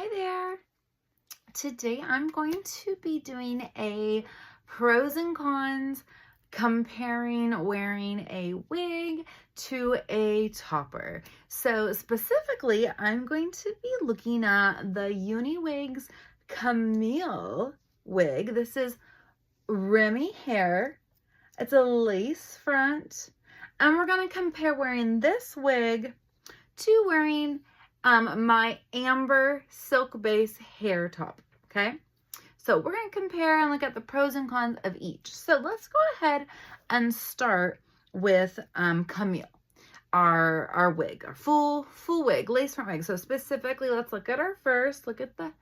Hi there. Today I'm going to be doing a pros and cons comparing wearing a wig to a topper. So specifically, I'm going to be looking at the UNIWIGS Camille wig. This is Remy hair. It's a lace front. And we're going to compare wearing this wig to wearing my amber silk base hair top. Okay, so we're going to compare and look at the pros and cons of each. So let's go ahead and start with Camille, our wig, our full wig, lace front wig. So specifically, let's look at her first. Look at the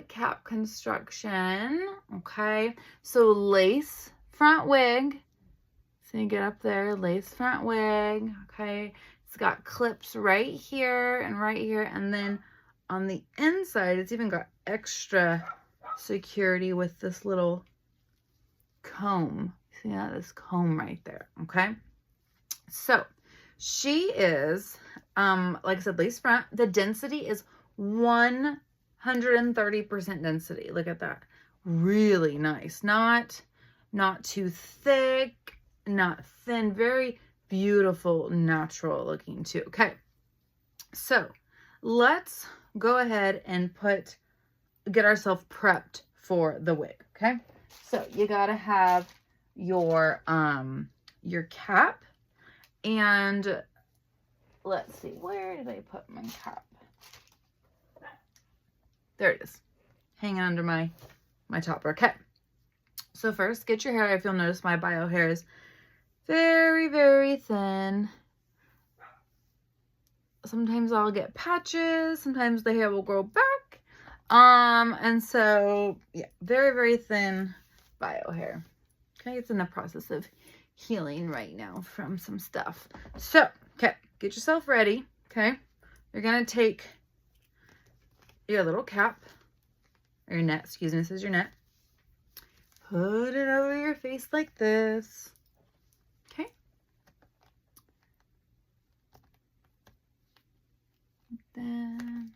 cap construction. Okay, so lace front wig. So you get up there, lace front wig. Okay, it's got clips right here, and then on the inside, it's even got extra security with this little comb. See that? This comb right there, okay? So, she is, like I said, lace front. The density is 130% density. Look at that. Really nice. Not too thick, not thin. Very beautiful, natural looking too. Okay, so let's go ahead and get ourselves prepped for the wig. Okay, so you gotta have your cap, and let's see, where did I put my cap? There it is, hanging under my topper. Okay, so first get your hair. If you'll notice, my bio hair is very, very thin. Sometimes I'll get patches. Sometimes the hair will grow back. And so, yeah, very, very thin bio hair. Okay, it's in the process of healing right now from some stuff. So, okay, get yourself ready. Okay, you're gonna take your little cap, or your net, excuse me, this is your net. Put it over your face like this. Okay. Then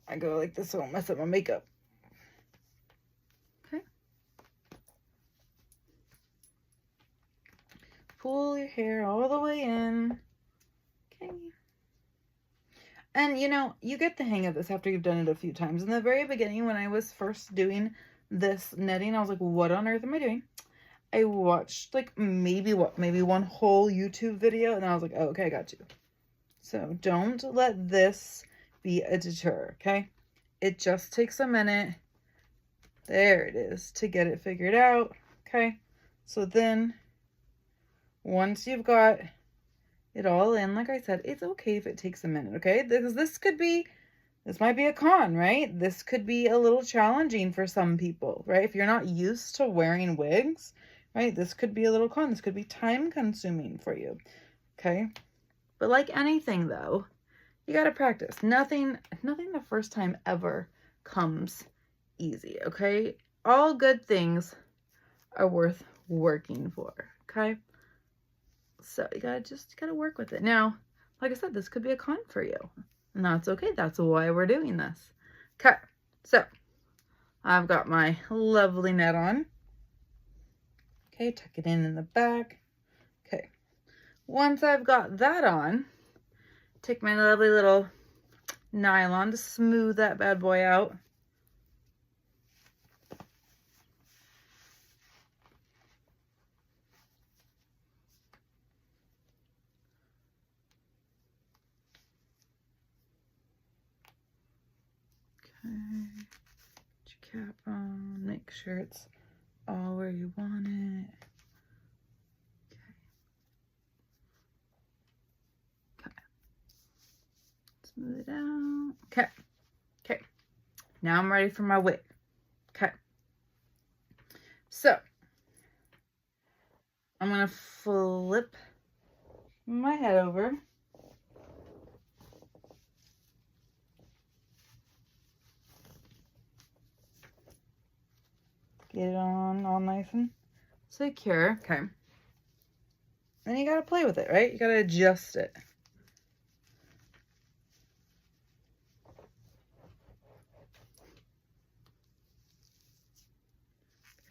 I go like this so I don't mess up my makeup. Okay. Pull your hair all the way in. Okay. And you know, you get the hang of this after you've done it a few times. In the very beginning, when I was first doing this netting, I was like, what on earth am I doing? I watched like maybe one whole YouTube video, and I was like, oh, okay, I got you. So don't let this be a deter, okay? It just takes a minute. There it is, to get it figured out, okay? So then once you've got it all in, like I said, it's okay if it takes a minute, okay? Because this might be a con, right? This could be a little challenging for some people, right? If you're not used to wearing wigs, right? This could be a little con. This could be time consuming for you, okay? But like anything though, you got to practice. Nothing the first time ever comes easy, okay? All good things are worth working for, okay? So you gotta work with it. Now, like I said, this could be a con for you. And that's okay. That's why we're doing this. Okay, so I've got my lovely net on. Okay, tuck it in the back. Okay, once I've got that on, take my lovely little nylon to smooth that bad boy out. Okay, put your cap on, make sure it's all where you want it. Okay. Smooth it out. Okay. Okay. Now I'm ready for my wig. Okay. So I'm gonna flip my head over. Get it on all nice and secure. Okay. Then you gotta play with it, right? You gotta adjust it.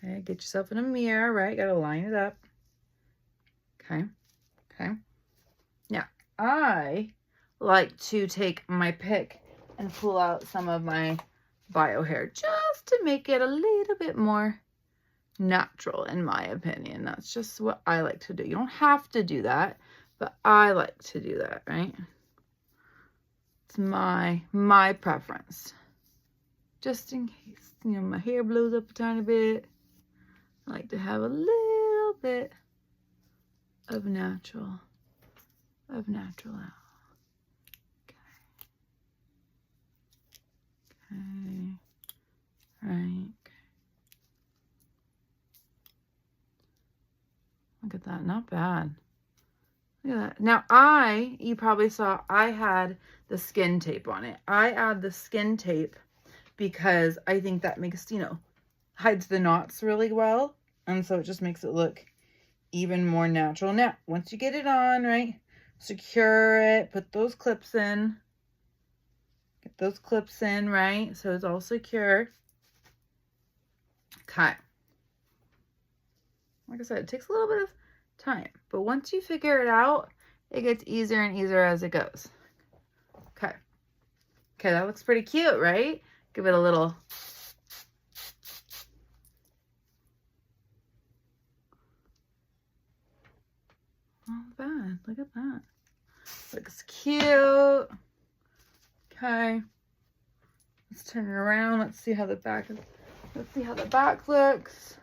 Okay, get yourself in a mirror, right? Gotta line it up. Okay, okay. Now, I like to take my pick and pull out some of my bio hair just to make it a little bit more natural, in my opinion. That's just what I like to do. You don't have to do that, but I like to do that, right? It's my preference. Just in case, you know, my hair blows up a tiny bit. I like to have a little bit of natural out. Okay. Okay. Right. Look at that. Not bad. Look at that. Now you probably saw I had the skin tape on it. I add the skin tape because I think that makes, you know, hides the knots really well. And so it just makes it look even more natural. Now, once you get it on, right, secure it, put those clips in. Get those clips in, right, so it's all secure. Okay. Like I said, it takes a little bit of time, but once you figure it out, it gets easier and easier as it goes. Okay. Okay, that looks pretty cute, right? Give it a little... Not bad. Look at that. Looks cute. Okay. Let's turn it around. Let's see how the back is. Let's see how the back looks.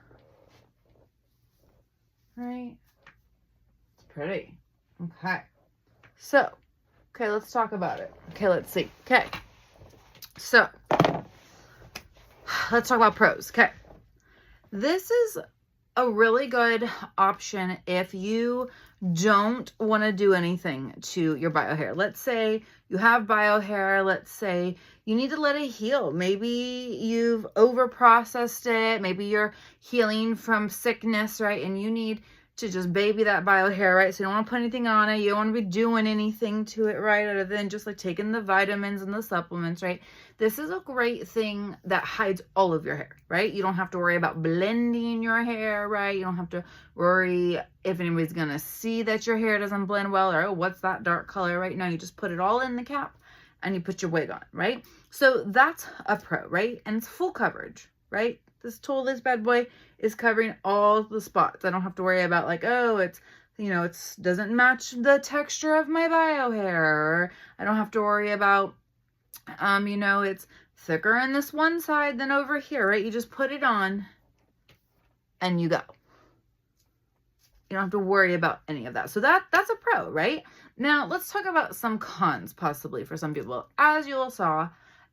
Right. It's pretty. Okay. So, okay, let's talk about it. Okay, let's see. Okay. So, let's talk about pros. Okay. This is a really good option if you don't want to do anything to your bio hair. Let's say you have bio hair. Let's say you need to let it heal. Maybe you've over processed it. Maybe you're healing from sickness, right? And you need to just baby that bio hair, right? So you don't want to put anything on it. You don't want to be doing anything to it, right? Other than just like taking the vitamins and the supplements, right? This is a great thing that hides all of your hair, right? You don't have to worry about blending your hair, right? You don't have to worry if anybody's going to see that your hair doesn't blend well, or, oh, what's that dark color, right? Now you just put it all in the cap and you put your wig on, right? So that's a pro, right? And it's full coverage, right? This tool, this bad boy, is covering all the spots. I don't have to worry about like, oh, it's, you know, it's doesn't match the texture of my bio hair. Or I don't have to worry about, you know, it's thicker on this one side than over here, right? You just put it on and you go. You don't have to worry about any of that. So that's a pro, right? Now, let's talk about some cons possibly for some people. As you all saw,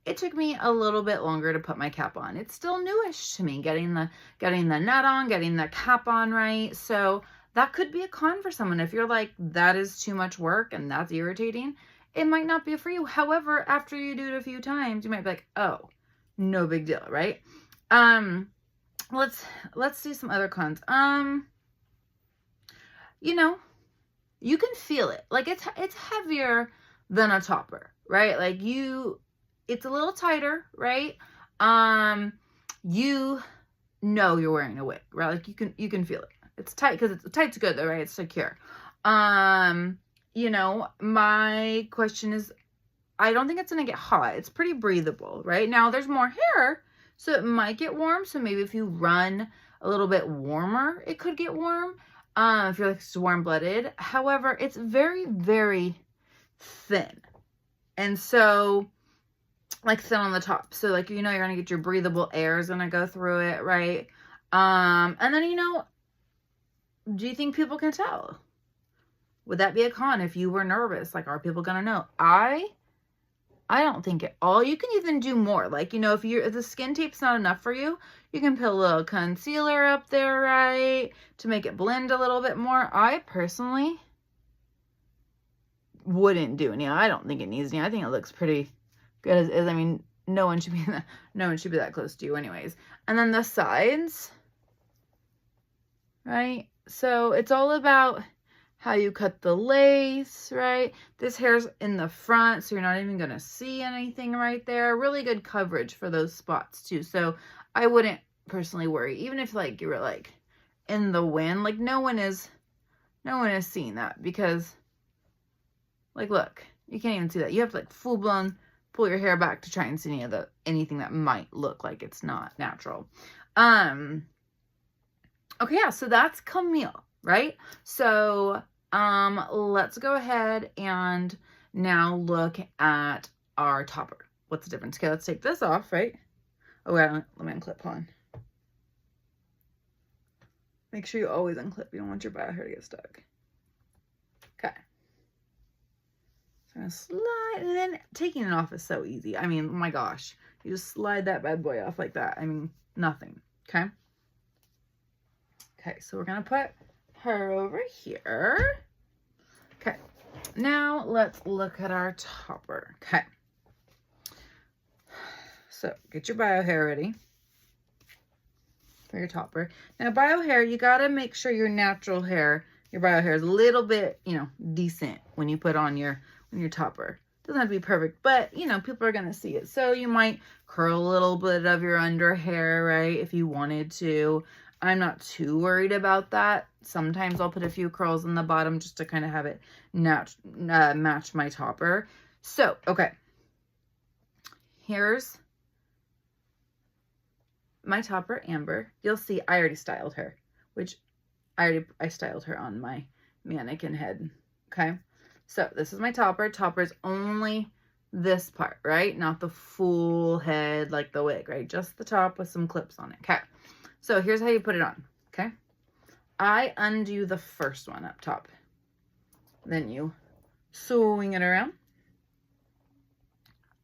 it took me a little bit longer to put my cap on. It's still newish to me, getting the net on, getting the cap on, right? So that could be a con for someone. If you're like, that is too much work and that's irritating, it might not be for you. However, after you do it a few times, you might be like, oh, no big deal, right? Let's see some other cons. You know, you can feel it. Like it's heavier than a topper, right? Like it's a little tighter, right? You know you're wearing a wig, right? Like you can feel it. It's tight because tight's good though, right? It's secure. You know, my question is, I don't think it's gonna get hot. It's pretty breathable, right? Now there's more hair, so it might get warm. So maybe if you run a little bit warmer, it could get warm. If you're like warm-blooded. However, it's very, very thin. And so, like thin on the top. So like, you know, you're going to get your breathable air is going to go through it, right? And then, you know, do you think people can tell? Would that be a con if you were nervous? Like, are people going to know? I don't think at all. You can even do more. Like, you know, if the skin tape's not enough for you, you can put a little concealer up there, right? To make it blend a little bit more. I personally wouldn't do any. I don't think it needs any. I think it looks pretty good as is. I mean, no one should be that close to you anyways. And then the sides, right? So it's all about how you cut the lace, right? This hair's in the front, so you're not even going to see anything right there. Really good coverage for those spots too. So I wouldn't personally worry. Even if like you were like in the wind, like no one is seeing that, because like, look, you can't even see that. You have to like full blown pull your hair back to try and see anything that might look like it's not natural. Okay, yeah, so that's Camille, right? So let's go ahead and now look at our topper. What's the difference? Okay, let's take this off, right? Oh, wait, let me unclip on. Make sure you always unclip. You don't want your bio hair to get stuck. Okay. So I'm gonna slide, and then taking it off is so easy. I mean, oh my gosh. You just slide that bad boy off like that. I mean, nothing. Okay. Okay, so we're gonna put her over here. Okay. Now let's look at our topper. Okay. So get your bio hair ready for your topper. Now bio hair, you gotta make sure your natural hair, your bio hair is a little bit, you know, decent when you put on your topper. Doesn't have to be perfect, but you know, people are gonna see it. So you might curl a little bit of your under hair, right? If you wanted to. I'm not too worried about that. Sometimes I'll put a few curls in the bottom just to kind of have it match my topper. So, okay. Here's my topper, Amber. You'll see I already styled her, which I styled her on my mannequin head. Okay. So this is my topper. Topper is only this part, right? Not the full head like the wig, right? Just the top with some clips on it. Okay. So here's how you put it on. Okay. I undo the first one up top. Then you swing it around.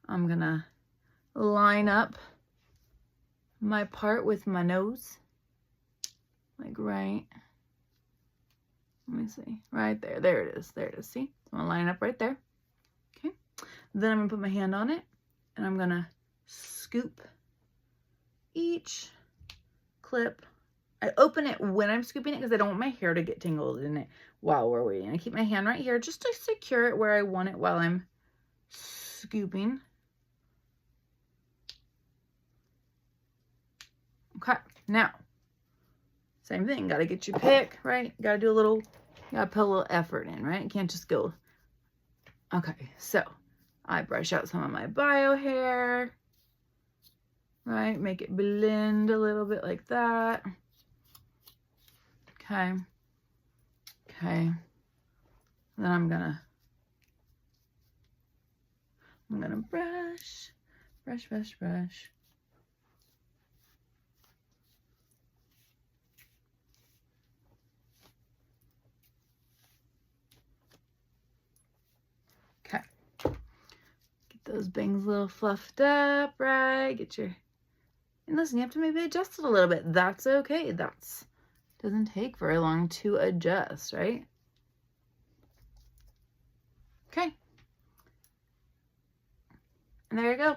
I'm gonna line up my part with my nose. Like right. Let me see. Right there. There it is. There it is. See? So I'm gonna line up right there. Okay. Then I'm gonna put my hand on it and I'm gonna scoop each clip. I open it when I'm scooping it because I don't want my hair to get tangled in it while we're waiting. I keep my hand right here just to secure it where I want it while I'm scooping. Okay, now, same thing. Got to get your pick, right? Got to do a little, got to put a little effort in, right? You can't just go. Okay, so I brush out some of my bio hair. Right, make it blend a little bit like that. Okay. Okay. Then I'm gonna brush. Okay. Get those bangs a little fluffed up, right? Get your, and listen, you have to maybe adjust it a little bit. That's okay. Doesn't take very long to adjust, right? Okay. And there you go.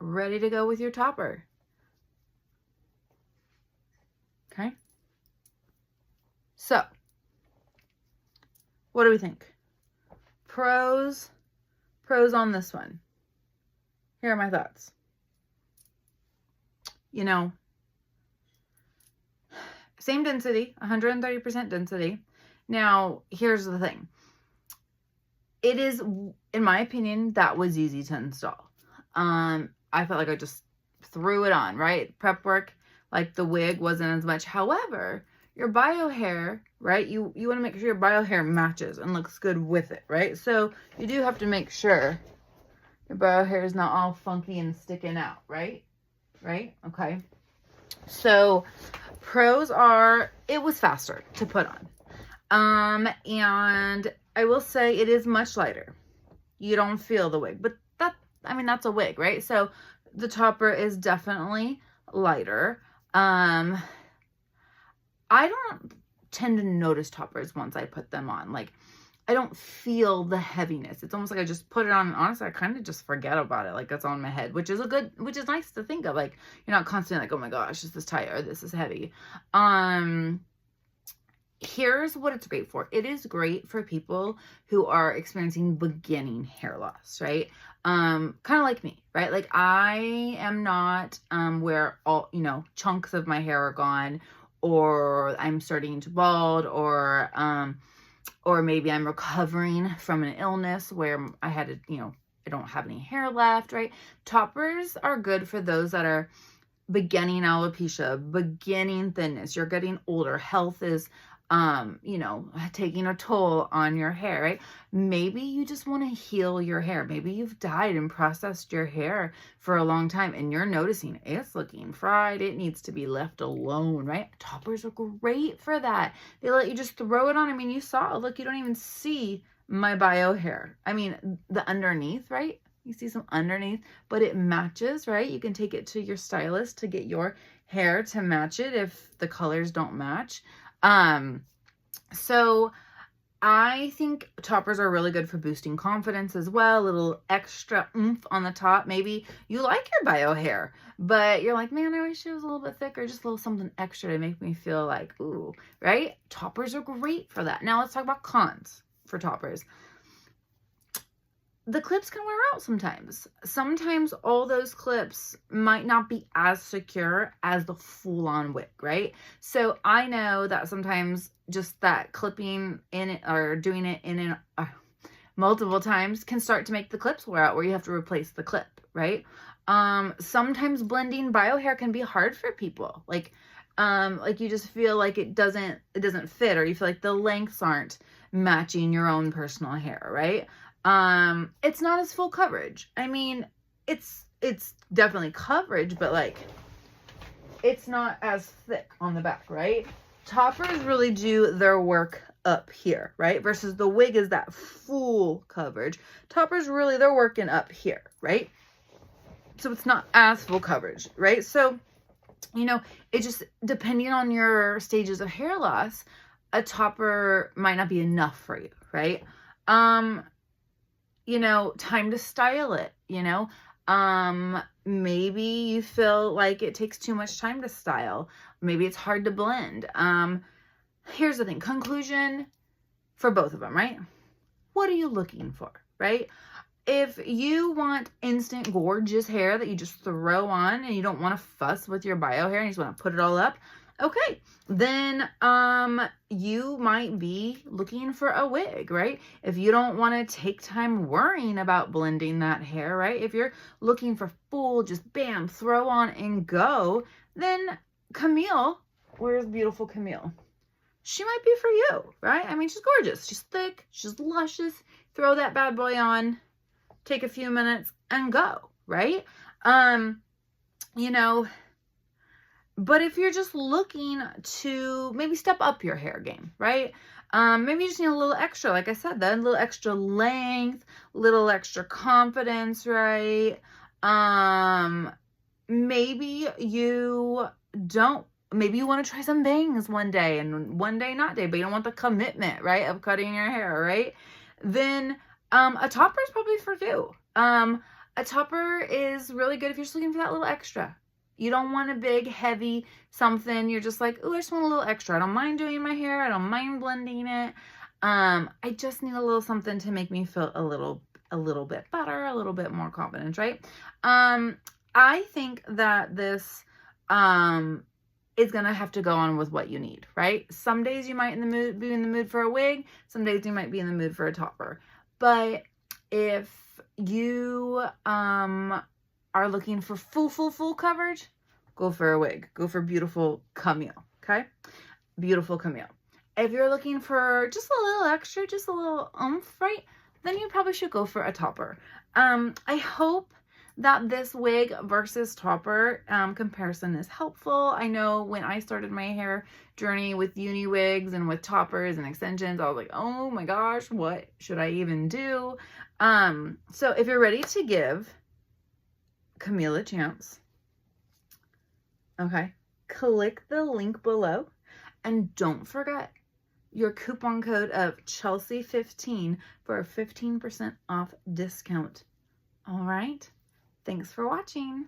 Ready to go with your topper. Okay. So, what do we think? Pros on this one. Here are my thoughts. You know, same density, 130% density. Now, here's the thing. It is, in my opinion, that was easy to install. I felt like I just threw it on, right? Prep work, like the wig wasn't as much. However, your bio hair, right? You want to make sure your bio hair matches and looks good with it, right? So you do have to make sure your bio hair is not all funky and sticking out, right? Right? Okay. So pros are, it was faster to put on. And I will say it is much lighter. You don't feel the wig, but that's a wig, right? So the topper is definitely lighter. I don't tend to notice toppers once I put them on. Like, I don't feel the heaviness. It's almost like I just put it on, and honestly, I kind of just forget about it. Like, it's on my head, which is nice to think of. Like, you're not constantly like, oh my gosh, this is tight or this is heavy. Here's what it's great for. It is great for people who are experiencing beginning hair loss, right? kind of like me, right? Like I am not where all, chunks of my hair are gone, or I'm starting to bald, or maybe I'm recovering from an illness where I had to, I don't have any hair left, right? Toppers are good for those that are beginning alopecia, beginning thinness. You're getting older. Health is, taking a toll on your hair, right? Maybe you just want to heal your hair. Maybe you've dyed and processed your hair for a long time and you're noticing it's looking fried. It needs to be left alone, right? Toppers are great for that. They let you just throw it on. I mean, you saw, look, you don't even see my bio hair. I mean, the underneath, right? You see some underneath, but it matches, right? You can take it to your stylist to get your hair to match it if the colors don't match. So I think toppers are really good for boosting confidence as well. A little extra oomph on the top. Maybe you like your bio hair, but you're like, man, I wish it was a little bit thicker, just a little something extra to make me feel like, ooh, right? Toppers are great for that. Now let's talk about cons for toppers. The clips can wear out sometimes. Sometimes all those clips might not be as secure as the full-on wig, right? So I know that sometimes just that clipping in it or doing it in multiple times can start to make the clips wear out where you have to replace the clip, right? Sometimes blending bio hair can be hard for people. Like you just feel like it doesn't fit, or you feel like the lengths aren't matching your own personal hair, right? It's not as full coverage. I mean, it's definitely coverage, but like, it's not as thick on the back, right? Toppers really do their work up here, right? Versus the wig is that full coverage. Toppers really, they're working up here, right? So it's not as full coverage, right? So, it just, depending on your stages of hair loss, a topper might not be enough for you, right? Time to style it, maybe you feel like it takes too much time to style. Maybe it's hard to blend. Here's the thing, conclusion for both of them, right? What are you looking for, right? If you want instant gorgeous hair that you just throw on and you don't want to fuss with your bio hair and you just want to put it all up, okay, then you might be looking for a wig, right? If you don't want to take time worrying about blending that hair, right? If you're looking for full, just bam, throw on and go, then Camille, where's beautiful Camille? She might be for you, right? I mean, she's gorgeous. She's thick. She's luscious. Throw that bad boy on, take a few minutes and go, right? But if you're just looking to maybe step up your hair game, right? Maybe you just need a little extra, like I said, that a little extra length, little extra confidence, right? Maybe you want to try some bangs one day and one day not day, but you don't want the commitment, right, of cutting your hair, right? Then a topper is probably for you. A topper is really good if you're just looking for that little extra. You don't want a big, heavy something. You're just like, oh, I just want a little extra. I don't mind doing my hair. I don't mind blending it. I just need a little something to make me feel a little bit better, a little bit more confident, right? I think that this is going to have to go on with what you need, right? Some days you might be in the mood for a wig. Some days you might be in the mood for a topper. But if you are looking for full coverage, go for a wig. Go for beautiful Camille, okay? Beautiful Camille. If you're looking for just a little extra, just a little oomph, right? Then you probably should go for a topper. I hope that this wig versus topper comparison is helpful. I know when I started my hair journey with UNIWIGS and with toppers and extensions, I was like, oh my gosh, what should I even do? So if you're ready to give Camille a chance, okay, click the link below and don't forget your coupon code of Chelsea15 for a 15% off discount. All right. Thanks for watching.